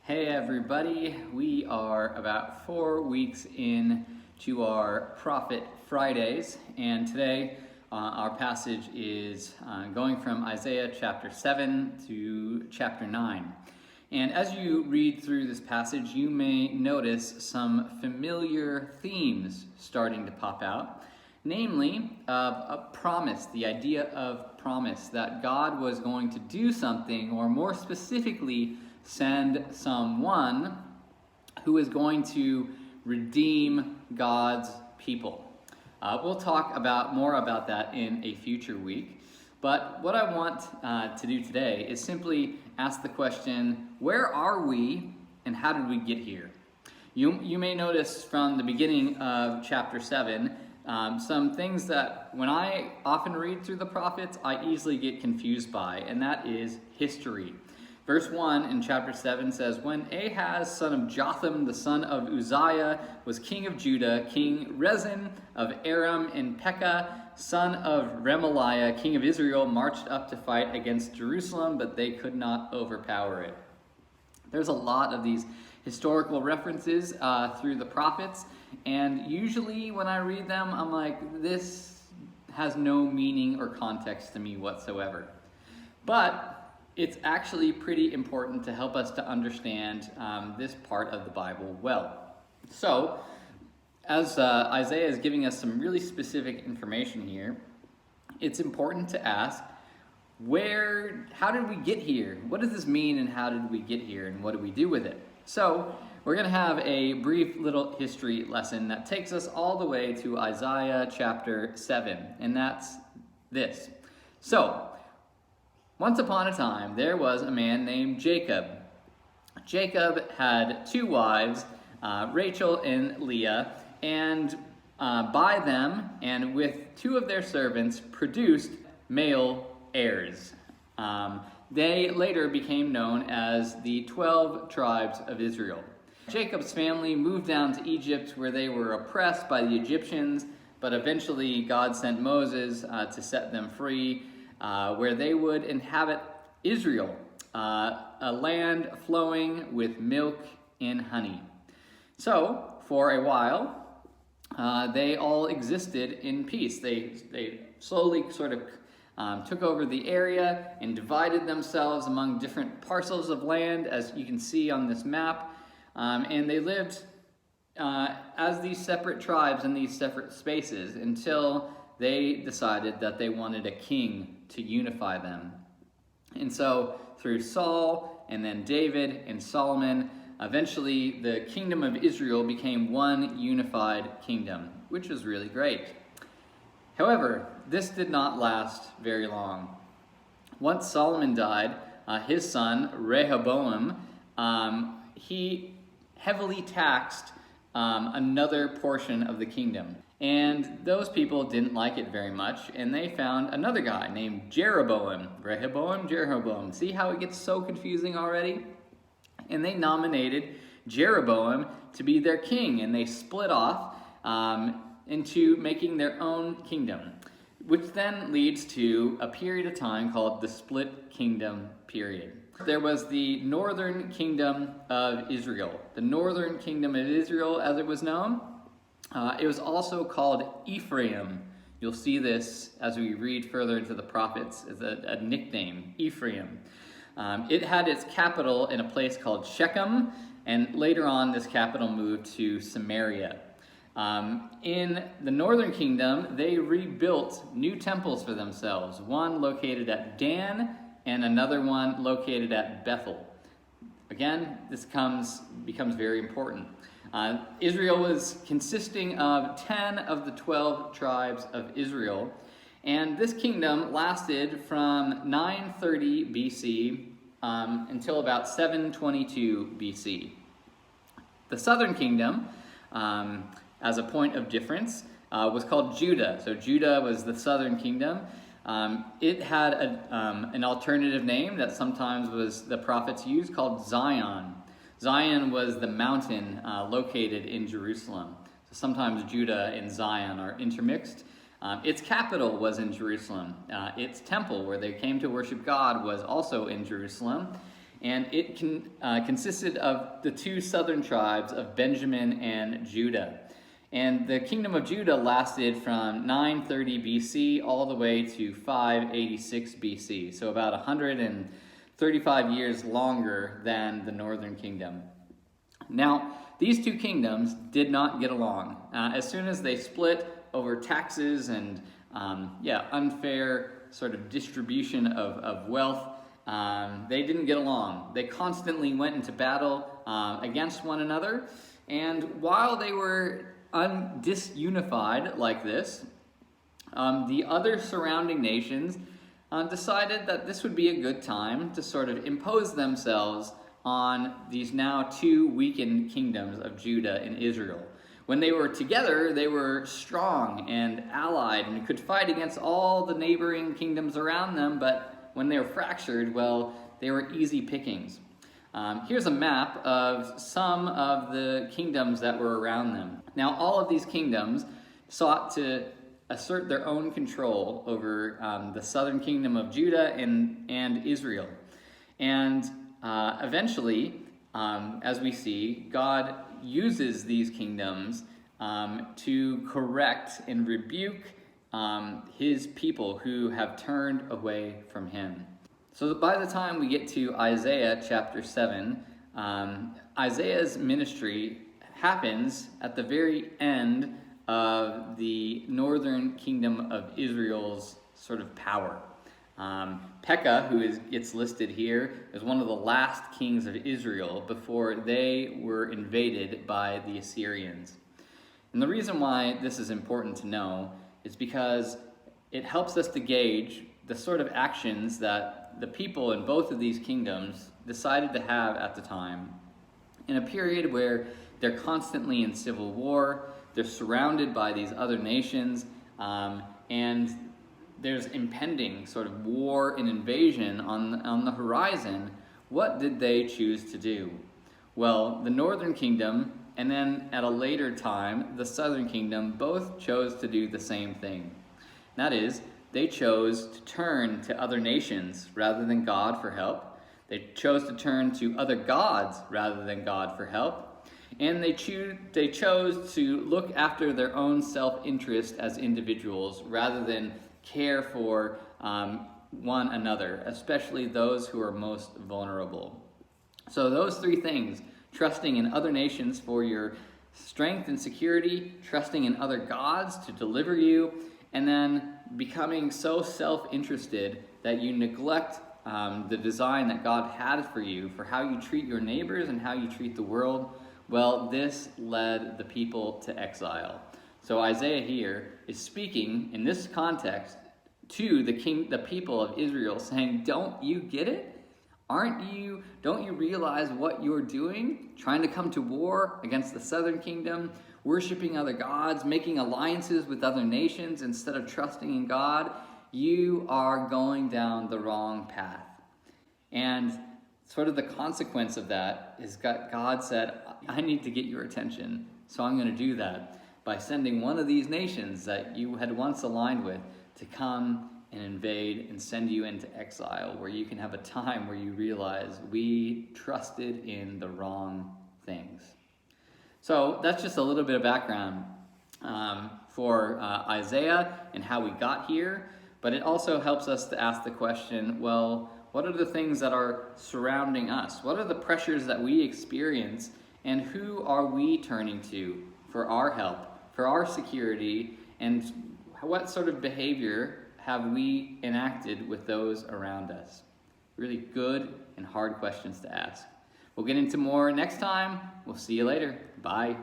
Hey everybody, we are about 4 weeks in to our Prophet Fridays, and today our passage is going from Isaiah chapter 7 to chapter 9. And as you read through this passage, you may notice some familiar themes starting to pop out, namely a promise, the idea of promise, that God was going to do something, or more specifically, send someone who is going to redeem God's people. We'll talk more about that in a future week. But what I want to do today is simply ask the question, where are we and how did we get here? You may notice from the beginning of chapter 7 some things that when I often read through the prophets, I easily get confused by, and that is history. Verse 1 in chapter 7 says, "When Ahaz, son of Jotham, the son of Uzziah, was king of Judah, King Rezin of Aram and Pekah, son of Remaliah, king of Israel, marched up to fight against Jerusalem, but they could not overpower it." There's a lot of these historical references through the prophets, and usually when I read them, I'm like, this has no meaning or context to me whatsoever. But it's actually pretty important to help us to understand this part of the Bible well. So, as Isaiah is giving us some really specific information here, it's important to ask, how did we get here? What does this mean, and how did we get here, and what do we do with it? So, we're going to have a brief little history lesson that takes us all the way to Isaiah chapter 7, and that's this. So, once upon a time, there was a man named Jacob. Jacob had two wives, Rachel and Leah, and by them and with two of their servants produced male heirs. They later became known as the 12 tribes of Israel. Jacob's family moved down to Egypt, where they were oppressed by the Egyptians, but eventually God sent Moses to set them free, where they would inhabit Israel, a land flowing with milk and honey. So, for a while, they all existed in peace. They slowly sort of took over the area and divided themselves among different parcels of land, as you can see on this map. And they lived as these separate tribes in these separate spaces until they decided that they wanted a king to unify them. And so through Saul and then David and Solomon, eventually the kingdom of Israel became one unified kingdom, which was really great. However, this did not last very long. Once Solomon died, his son Rehoboam, he heavily taxed another portion of the kingdom. And those people didn't like it very much, and they found another guy named Jeroboam. Rehoboam, Jeroboam. See how it gets so confusing already? And they nominated Jeroboam to be their king, and they split off into making their own kingdom, which then leads to a period of time called the Split Kingdom period. There was the northern kingdom of Israel. The northern kingdom of Israel, as it was known, it was also called Ephraim. You'll see this as we read further into the prophets as a nickname, Ephraim. It had its capital in a place called Shechem, and later on this capital moved to Samaria. In the northern kingdom, they rebuilt new temples for themselves, one located at Dan and another one located at Bethel. Again, this becomes very important. Israel was consisting of 10 of the 12 tribes of Israel, and this kingdom lasted from 930 BC until about 722 BC. The southern kingdom, as a point of difference, was called Judah. So Judah was the southern kingdom. It had an alternative name that sometimes the prophets used, called Zion. Zion was the mountain located in Jerusalem. So sometimes Judah and Zion are intermixed. Its capital was in Jerusalem. Its temple, where they came to worship God, was also in Jerusalem. and it consisted of the two southern tribes of Benjamin and Judah. And the kingdom of Judah lasted from 930 BC all the way to 586 BC, so about 135 years longer than the northern kingdom. Now, these two kingdoms did not get along. As soon as they split over taxes and unfair sort of distribution of wealth, they didn't get along. They constantly went into battle against one another, and while they were disunified like this, the other surrounding nations decided that this would be a good time to sort of impose themselves on these now two weakened kingdoms of Judah and Israel. When they were together, they were strong and allied and could fight against all the neighboring kingdoms around them, but when they were fractured, well, they were easy pickings. Here's a map of some of the kingdoms that were around them. Now, all of these kingdoms sought to assert their own control over the southern kingdom of Judah and Israel. And eventually, as we see, God uses these kingdoms to correct and rebuke his people who have turned away from him. So by the time we get to Isaiah chapter 7, Isaiah's ministry happens at the very end of the northern kingdom of Israel's sort of power. Pekah, who gets listed here, is one of the last kings of Israel before they were invaded by the Assyrians. And the reason why this is important to know is because it helps us to gauge the sort of actions that the people in both of these kingdoms decided to have at the time. In a period where they're constantly in civil war, they're surrounded by these other nations, and there's impending sort of war and invasion on the horizon, what did they choose to do? Well, the northern kingdom, and then at a later time, the southern kingdom, both chose to do the same thing. That is, they chose to turn to other nations rather than God for help. They chose to turn to other gods rather than God for help. And they chose to look after their own self-interest as individuals rather than care for one another, especially those who are most vulnerable. So those three things, trusting in other nations for your strength and security, trusting in other gods to deliver you, and then becoming so self-interested that you neglect the design that God had for you, for how you treat your neighbors and how you treat the world, well, this led the people to exile. So Isaiah here is speaking in this context to the people of Israel, saying, don't you get it? Don't you realize what you're doing? Trying to come to war against the southern kingdom, worshiping other gods, making alliances with other nations instead of trusting in God. You are going down the wrong path. And sort of the consequence of that is God said, I need to get your attention, so I'm going to do that by sending one of these nations that you had once aligned with to come and invade and send you into exile, where you can have a time where you realize we trusted in the wrong things. So that's just a little bit of background for Isaiah and how we got here, but it also helps us to ask the question, well, what are the things that are surrounding us? What are the pressures that we experience, and who are we turning to for our help, for our security, and what sort of behavior have we enacted with those around us? Really good and hard questions to ask. We'll get into more next time. We'll see you later. Bye.